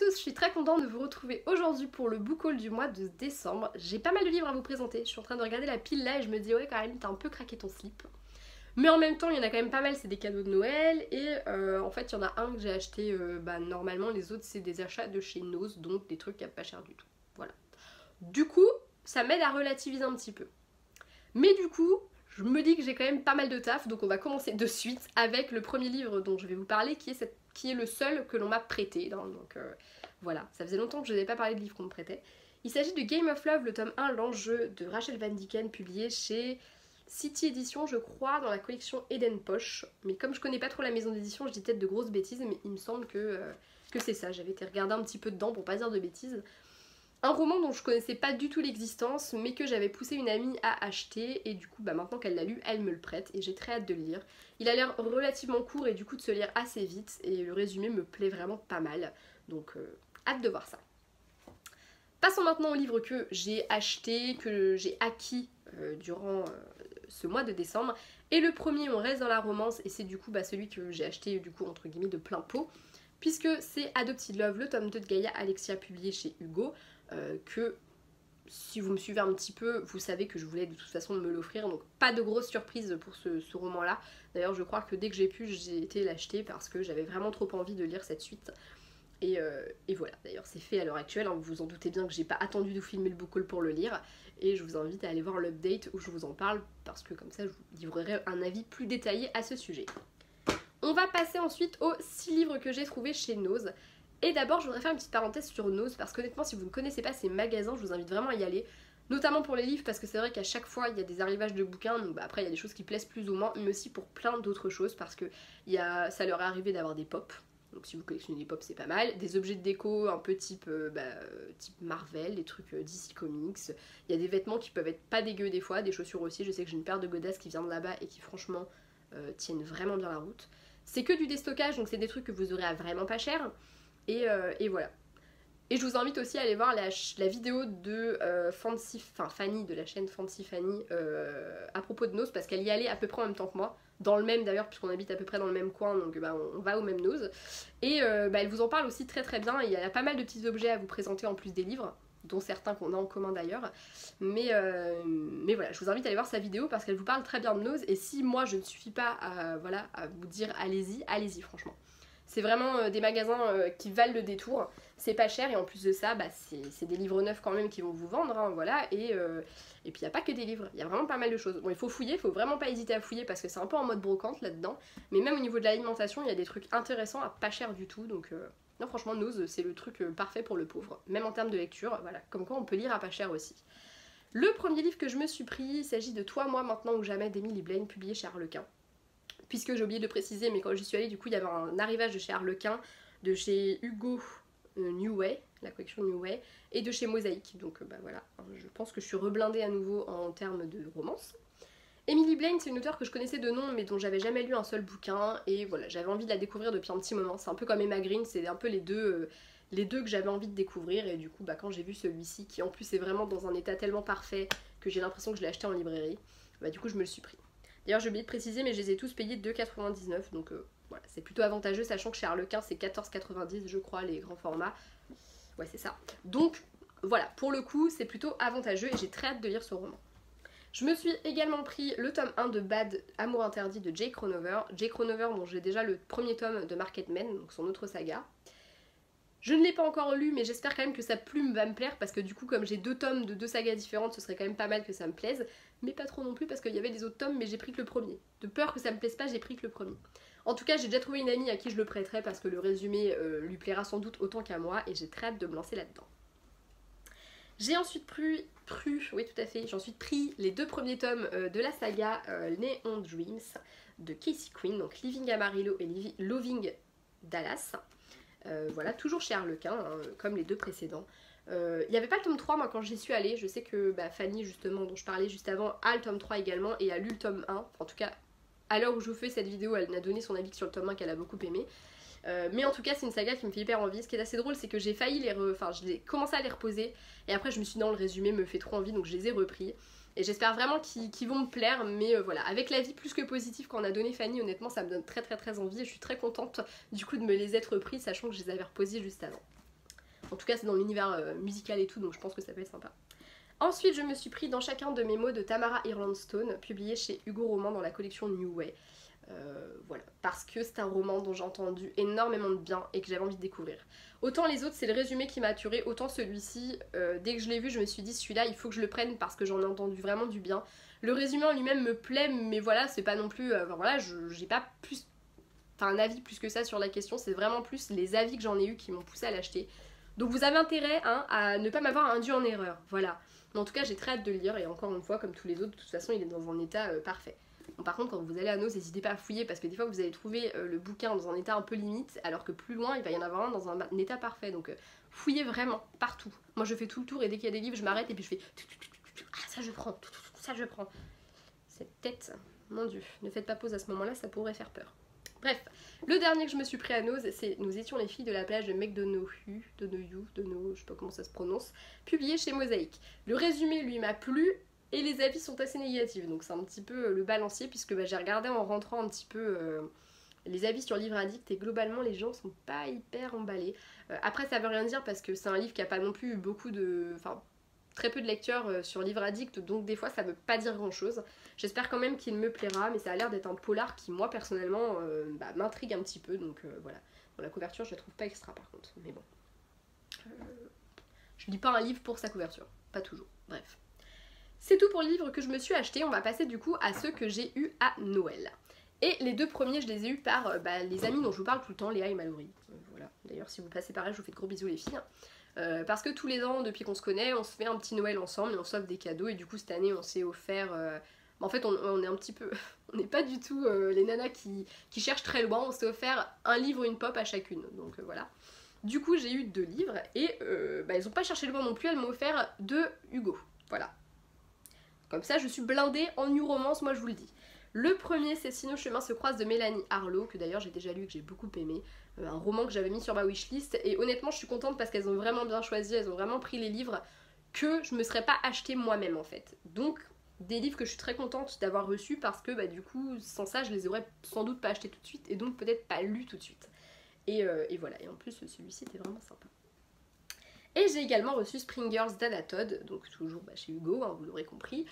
tous, je suis très contente de vous retrouver aujourd'hui pour le book haul du mois de décembre. J'ai pas mal de livres à vous présenter, je suis en train de regarder la pile là et je me dis ouais Caroline t'as un peu craqué ton slip. Mais en même temps il y en a quand même pas mal, c'est des cadeaux de Noël et en fait il y en a un que j'ai acheté normalement, les autres c'est des achats de chez Nose, donc des trucs à pas cher du tout. Voilà. Du coup ça m'aide à relativiser un petit peu. Mais du coup je me dis que j'ai quand même pas mal de taf, donc on va commencer de suite avec le premier livre dont je vais vous parler qui est le seul que l'on m'a prêté. Donc voilà, ça faisait longtemps que je n'avais pas parlé de livres qu'on me prêtait. Il s'agit de Game of Love, le tome 1, l'enjeu de Rachel Van Dicken, publié chez City Edition, je crois, dans la collection Eden Poche. Mais comme je connais pas trop la maison d'édition, je dis peut-être de grosses bêtises, mais il me semble que c'est ça. J'avais été regarder un petit peu dedans pour pas dire de bêtises. Un roman dont je connaissais pas du tout l'existence, mais que j'avais poussé une amie à acheter, et du coup maintenant qu'elle l'a lu, elle me le prête, et j'ai très hâte de le lire. Il a l'air relativement court et du coup de se lire assez vite, et le résumé me plaît vraiment pas mal, donc hâte de voir ça. Passons maintenant au livre que j'ai acheté, que j'ai acquis durant ce mois de décembre, et le premier on reste dans la romance, et c'est du coup celui que j'ai acheté du coup entre guillemets de plein pot, puisque c'est Adopted Love, le tome 2 de Gaïa Alexia, publié chez Hugo. Que si vous me suivez un petit peu, vous savez que je voulais de toute façon me l'offrir, donc pas de grosse surprise pour ce roman-là. D'ailleurs, je crois que dès que j'ai pu, j'ai été l'acheter parce que j'avais vraiment trop envie de lire cette suite. Et voilà, d'ailleurs c'est fait à l'heure actuelle, hein, vous vous en doutez bien que j'ai pas attendu de filmer le book haul pour le lire, et je vous invite à aller voir l'update où je vous en parle, parce que comme ça je vous livrerai un avis plus détaillé à ce sujet. On va passer ensuite aux 6 livres que j'ai trouvés chez Nose. Et d'abord je voudrais faire une petite parenthèse sur Nose, parce qu'honnêtement si vous ne connaissez pas ces magasins, je vous invite vraiment à y aller, notamment pour les livres, parce que c'est vrai qu'à chaque fois il y a des arrivages de bouquins, donc après il y a des choses qui plaisent plus ou moins, mais aussi pour plein d'autres choses, parce que ça leur est arrivé d'avoir des pops, donc si vous collectionnez des pops c'est pas mal, des objets de déco un peu type Marvel, des trucs DC Comics, il y a des vêtements qui peuvent être pas dégueux des fois, des chaussures aussi, je sais que j'ai une paire de godasses qui vient de là-bas et qui franchement tiennent vraiment bien la route. C'est que du déstockage, donc c'est des trucs que vous aurez à vraiment pas cher. Et voilà. Et je vous invite aussi à aller voir la vidéo de Fanny, de la chaîne Fancy Fanny, à propos de Nose, parce qu'elle y allait à peu près en même temps que moi, dans le même d'ailleurs, puisqu'on habite à peu près dans le même coin, donc on va au même Nose. Et elle vous en parle aussi très très bien, il y a pas mal de petits objets à vous présenter en plus des livres, dont certains qu'on a en commun d'ailleurs. Mais voilà, je vous invite à aller voir sa vidéo parce qu'elle vous parle très bien de Nose, et si moi je ne suffis pas à vous dire allez-y franchement. C'est vraiment des magasins qui valent le détour, c'est pas cher et en plus de ça, c'est des livres neufs quand même qui vont vous vendre, hein, voilà, et puis il n'y a pas que des livres, il y a vraiment pas mal de choses. Bon, il faut fouiller, il faut vraiment pas hésiter à fouiller parce que c'est un peu en mode brocante là-dedans, mais même au niveau de l'alimentation, il y a des trucs intéressants à pas cher du tout, donc non franchement Nose c'est le truc parfait pour le pauvre, même en termes de lecture, voilà, comme quoi on peut lire à pas cher aussi. Le premier livre que je me suis pris, il s'agit de Toi, moi, maintenant ou jamais d'Emily Blaine, publié chez Harlequin. Puisque j'ai oublié de le préciser, mais quand j'y suis allée, du coup, il y avait un arrivage de chez Harlequin, de chez Hugo New Way, la collection New Way, et de chez Mosaïque. Donc voilà, je pense que je suis reblindée à nouveau en termes de romance. Emily Blaine, c'est une auteure que je connaissais de nom, mais dont j'avais jamais lu un seul bouquin, et voilà, j'avais envie de la découvrir depuis un petit moment. C'est un peu comme Emma Green, c'est un peu les deux que j'avais envie de découvrir, et du coup, quand j'ai vu celui-ci, qui en plus est vraiment dans un état tellement parfait que j'ai l'impression que je l'ai acheté en librairie, du coup, je me le suis pris. D'ailleurs j'ai oublié de préciser mais je les ai tous payés 2,99 donc voilà, c'est plutôt avantageux sachant que chez Harlequin c'est 14,90 je crois les grands formats. Ouais c'est ça. Donc voilà, pour le coup c'est plutôt avantageux et j'ai très hâte de lire ce roman. Je me suis également pris le tome 1 de Bad, Amour interdit de Jake Ronover. Jake Ronover dont j'ai déjà le premier tome de Marketmen, donc son autre saga. Je ne l'ai pas encore lu mais j'espère quand même que sa plume va me plaire parce que du coup comme j'ai 2 tomes de 2 sagas différentes ce serait quand même pas mal que ça me plaise, mais pas trop non plus parce qu'il y avait des autres tomes mais j'ai pris que le premier. De peur que ça me plaise pas j'ai pris que le premier. En tout cas j'ai déjà trouvé une amie à qui je le prêterai parce que le résumé lui plaira sans doute autant qu'à moi et j'ai très hâte de me lancer là-dedans. J'ai ensuite pris les 2 premiers tomes de la saga Neon Dreams de Casey Quinn, donc Living Amarillo et Loving Dallas. Voilà, toujours chez Harlequin, hein, comme les 2 précédents. Il n'y avait pas le tome 3 moi quand j'y suis allée, je sais que Fanny justement dont je parlais juste avant a le tome 3 également et a lu le tome 1, en tout cas à l'heure où je vous fais cette vidéo elle m'a donné son avis sur le tome 1 qu'elle a beaucoup aimé. Mais en tout cas c'est une saga qui me fait hyper envie. Ce qui est assez drôle c'est que j'ai failli j'ai commencé à les reposer et après je me suis dit non le résumé me fait trop envie donc je les ai repris. Et j'espère vraiment qu'ils vont me plaire, mais voilà, avec l'avis plus que positif qu'on a donné Fanny, honnêtement ça me donne très envie et je suis très contente du coup de me les être pris sachant que je les avais reposés juste avant. En tout cas c'est dans l'univers musical et tout, donc je pense que ça peut être sympa. Ensuite je me suis pris Dans chacun de mes mots de Tamara Irlandstone, publié chez Hugo Roman dans la collection New Way. Voilà, parce que c'est un roman dont j'ai entendu énormément de bien et que j'avais envie de découvrir. Autant les autres c'est le résumé qui m'a attiré, autant celui-ci, dès que je l'ai vu je me suis dit celui-là il faut que je le prenne parce que j'en ai entendu vraiment du bien. Le résumé en lui-même me plaît, mais voilà, c'est pas non plus, enfin voilà, j'ai pas plus, enfin un avis plus que ça sur la question, c'est vraiment plus les avis que j'en ai eu qui m'ont poussé à l'acheter. Donc vous avez intérêt hein, à ne pas m'avoir induit en erreur, voilà. Mais en tout cas j'ai très hâte de le lire et encore une fois comme tous les autres, de toute façon il est dans un état parfait. Bon, par contre quand vous allez à Noz, n'hésitez pas à fouiller parce que des fois vous allez trouver le bouquin dans un état un peu limite alors que plus loin il va y en avoir un dans un état parfait. Donc fouillez vraiment partout. Moi je fais tout le tour et dès qu'il y a des livres je m'arrête et puis je fais ah ça je prends, ça je prends. Cette tête, mon dieu, ne faites pas pause à ce moment là, ça pourrait faire peur. Bref, le dernier que je me suis pris à Noz, c'est Nous étions les filles de la plage de McDonough, je sais pas comment ça se prononce, publié chez Mosaïque. Le résumé lui m'a plu et les avis sont assez négatifs, donc c'est un petit peu le balancier puisque j'ai regardé en rentrant un petit peu les avis sur Livre Addict et globalement les gens sont pas hyper emballés. Après ça veut rien dire parce que c'est un livre qui a pas non plus beaucoup de... Enfin, très peu de lecteurs sur Livre Addict, donc des fois ça veut pas dire grand chose. J'espère quand même qu'il me plaira, mais ça a l'air d'être un polar qui moi personnellement m'intrigue un petit peu, donc voilà. Bon, la couverture je la trouve pas extra par contre, mais bon. Je lis pas un livre pour sa couverture, pas toujours, bref. C'est tout pour le livre que je me suis acheté, on va passer du coup à ceux que j'ai eu à Noël. Et les deux premiers je les ai eus par les amis dont je vous parle tout le temps, Léa et Mallory. Voilà, d'ailleurs si vous passez par là je vous fais de gros bisous les filles. Parce que tous les ans, depuis qu'on se connaît, on se fait un petit Noël ensemble et on s'offre des cadeaux. Et du coup, cette année, on s'est offert... En fait, on est un petit peu... on n'est pas du tout les nanas qui cherchent très loin. On s'est offert un livre, une pop à chacune. Donc voilà. Du coup, j'ai eu 2 livres. Et elles ont pas cherché loin non plus. Elles m'ont offert 2 Hugo. Voilà. Comme ça, je suis blindée en new romance, moi je vous le dis. Le premier, c'est Si nos chemins se croisent de Mélanie Harlow, que d'ailleurs j'ai déjà lu et que j'ai beaucoup aimé. Un roman que j'avais mis sur ma wishlist. Et honnêtement, je suis contente parce qu'elles ont vraiment bien choisi, elles ont vraiment pris les livres que je me serais pas acheté moi-même en fait. Donc, des livres que je suis très contente d'avoir reçus parce que du coup, sans ça, je les aurais sans doute pas achetés tout de suite et donc peut-être pas lus tout de suite. Et voilà, et en plus, celui-ci était vraiment sympa. Et j'ai également reçu Spring Girls d'Anna Todd, donc toujours chez Hugo, hein, vous l'aurez compris.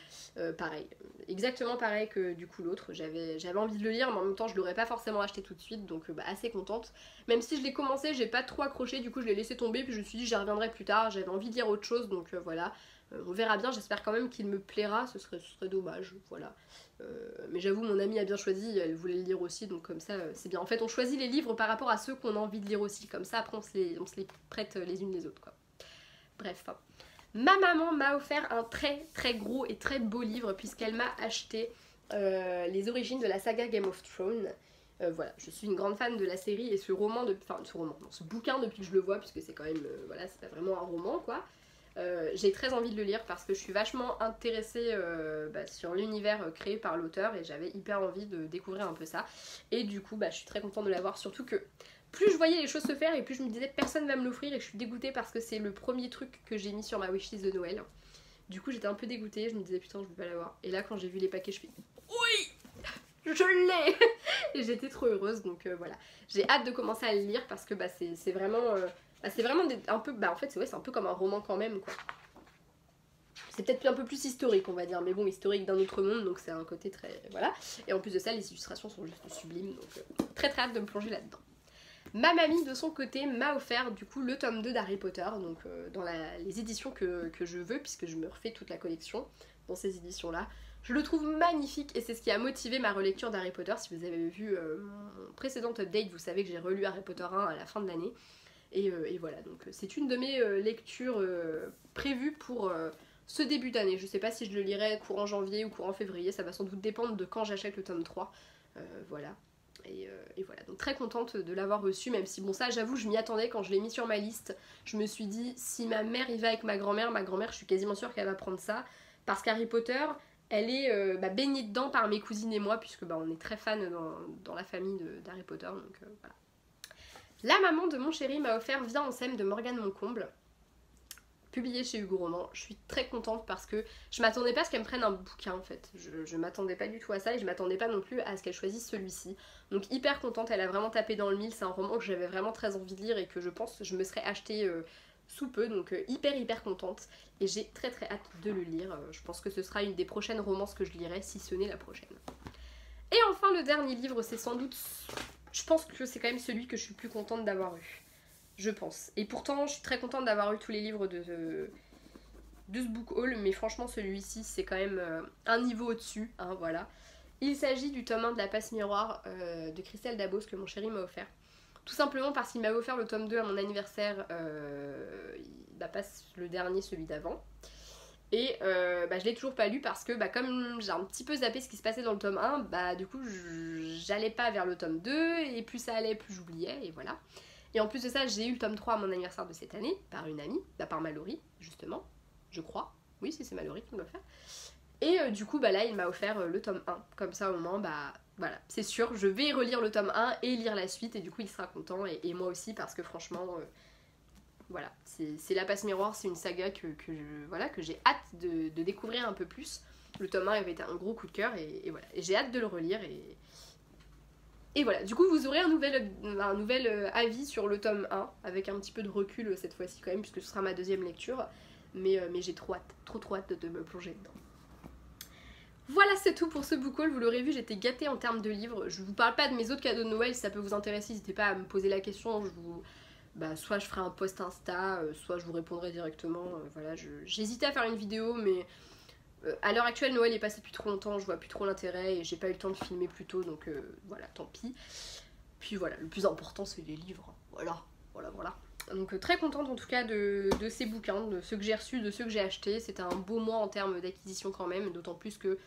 Pareil, exactement pareil que du coup l'autre, j'avais envie de le lire mais en même temps je l'aurais pas forcément acheté tout de suite, donc assez contente. Même si je l'ai commencé, j'ai pas trop accroché, du coup je l'ai laissé tomber, puis je me suis dit j'y reviendrai plus tard, j'avais envie de lire autre chose, donc voilà. On verra bien, j'espère quand même qu'il me plaira, ce serait dommage, voilà. Mais j'avoue mon amie a bien choisi, elle voulait le lire aussi, donc comme ça c'est bien. En fait on choisit les livres par rapport à ceux qu'on a envie de lire aussi, comme ça après on se les prête les unes les autres quoi. Bref, ma maman m'a offert un très très gros et très beau livre puisqu'elle m'a acheté les origines de la saga Game of Thrones. Voilà, je suis une grande fan de la série et ce bouquin depuis que je le vois puisque c'est quand même, voilà, c'est pas vraiment un roman quoi. J'ai très envie de le lire parce que je suis vachement intéressée sur l'univers créé par l'auteur et j'avais hyper envie de découvrir un peu ça. Et du coup, je suis très contente de l'avoir, surtout que plus je voyais les choses se faire et plus je me disais personne va me l'offrir et je suis dégoûtée parce que c'est le premier truc que j'ai mis sur ma wishlist de Noël. Du coup j'étais un peu dégoûtée, je me disais putain je vais pas l'avoir. Et là quand j'ai vu les paquets je fais oui, je l'ai. Et j'étais trop heureuse donc voilà. J'ai hâte de commencer à le lire parce que c'est vraiment, un peu, en fait c'est un peu comme un roman quand même quoi. C'est peut-être un peu plus historique on va dire, mais bon historique d'un autre monde donc c'est un côté très, voilà. Et en plus de ça les illustrations sont juste sublimes donc très très hâte de me plonger là-dedans. Ma mamie de son côté m'a offert du coup le tome 2 d'Harry Potter, donc dans les éditions que je veux puisque je me refais toute la collection dans ces éditions là. Je le trouve magnifique et c'est ce qui a motivé ma relecture d'Harry Potter. Si vous avez vu mon précédent update, vous savez que j'ai relu Harry Potter 1 à la fin de l'année. Et voilà, donc c'est une de mes lectures prévues pour ce début d'année. Je sais pas si je le lirai courant janvier ou courant février, ça va sans doute dépendre de quand j'achète le tome 3. Voilà. Et voilà, donc très contente de l'avoir reçu, même si bon ça j'avoue je m'y attendais quand je l'ai mis sur ma liste. Je me suis dit si ma mère y va avec ma grand-mère je suis quasiment sûre qu'elle va prendre ça. Parce qu'Harry Potter, elle est baignée dedans par mes cousines et moi, puisque on est très fans dans la famille d'Harry Potter, donc voilà. La maman de mon chéri m'a offert Viens en sème de Morgane Moncomble, publié chez Hugo Roman. Je suis très contente parce que je m'attendais pas à ce qu'elle me prenne un bouquin en fait. Je m'attendais pas du tout à ça et je m'attendais pas non plus à ce qu'elle choisisse celui-ci. Donc hyper contente, elle a vraiment tapé dans le mille, c'est un roman que j'avais vraiment très envie de lire et que je pense que je me serais acheté sous peu, donc hyper contente et j'ai très hâte de le lire. Je pense que ce sera une des prochaines romances que je lirai, si ce n'est la prochaine. Et enfin le dernier livre, c'est sans doute, je pense que c'est quand même celui que je suis le plus contente d'avoir eu, je pense. Et pourtant je suis très contente d'avoir eu tous les livres de ce book haul, mais franchement celui-ci c'est quand même un niveau au-dessus, hein, voilà. Il s'agit du tome 1 de La Passe Miroir de Christelle Dabos que mon chéri m'a offert. Tout simplement parce qu'il m'avait offert le tome 2 à mon anniversaire, pas le dernier, celui d'avant. Et je l'ai toujours pas lu parce que comme j'ai un petit peu zappé ce qui se passait dans le tome 1, du coup j'allais pas vers le tome 2 et plus ça allait, plus j'oubliais et voilà. Et en plus de ça, j'ai eu le tome 3 à mon anniversaire de cette année par une amie, par Mallory justement, je crois. Oui, c'est Mallory qui me l'a offert. Et du coup là il m'a offert le tome 1, comme ça au moins voilà, c'est sûr, je vais relire le tome 1 et lire la suite et du coup il sera content et moi aussi parce que franchement voilà, c'est La Passe Miroir, c'est une saga que j'ai hâte de découvrir un peu plus. Le tome 1 avait été un gros coup de cœur et voilà, et j'ai hâte de le relire et voilà, du coup vous aurez un nouvel avis sur le tome 1 avec un petit peu de recul cette fois-ci quand même puisque ce sera ma deuxième lecture, mais j'ai trop hâte de me plonger dedans. Voilà, c'est tout pour ce book haul, vous l'aurez vu, j'étais gâtée en termes de livres. Je vous parle pas de mes autres cadeaux de Noël, si ça peut vous intéresser, n'hésitez pas à me poser la question, soit je ferai un post Insta, soit je vous répondrai directement, voilà, j'hésitais à faire une vidéo, mais à l'heure actuelle Noël est passé depuis trop longtemps, je vois plus trop l'intérêt et j'ai pas eu le temps de filmer plus tôt, donc voilà, tant pis. Puis voilà, le plus important c'est les livres, voilà. Donc très contente en tout cas de ces bouquins, de ceux que j'ai reçus, de ceux que j'ai achetés. C'était un beau mois en termes d'acquisition quand même, d'autant plus que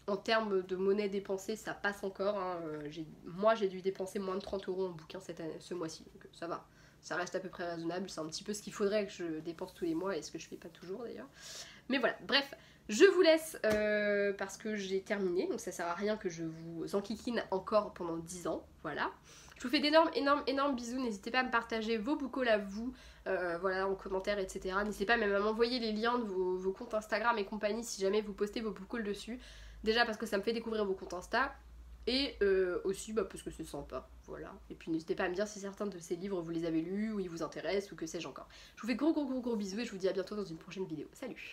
en termes de monnaie dépensée ça passe encore, hein. Moi j'ai dû dépenser moins de 30 € en bouquin ce mois-ci, donc ça va, ça reste à peu près raisonnable, c'est un petit peu ce qu'il faudrait que je dépense tous les mois et ce que je fais pas toujours d'ailleurs. Mais voilà, bref, je vous laisse parce que j'ai terminé, donc ça sert à rien que je vous enquiquine encore pendant 10 ans, voilà. Je vous fais d'énormes bisous, n'hésitez pas à me partager vos book hauls à vous, voilà, en commentaire, etc. N'hésitez pas même à m'envoyer les liens de vos comptes Instagram et compagnie si jamais vous postez vos book hauls dessus. Déjà parce que ça me fait découvrir vos comptes Insta, et aussi parce que c'est sympa, voilà. Et puis n'hésitez pas à me dire si certains de ces livres vous les avez lus, ou ils vous intéressent, ou que sais-je encore. Je vous fais gros bisous et je vous dis à bientôt dans une prochaine vidéo. Salut!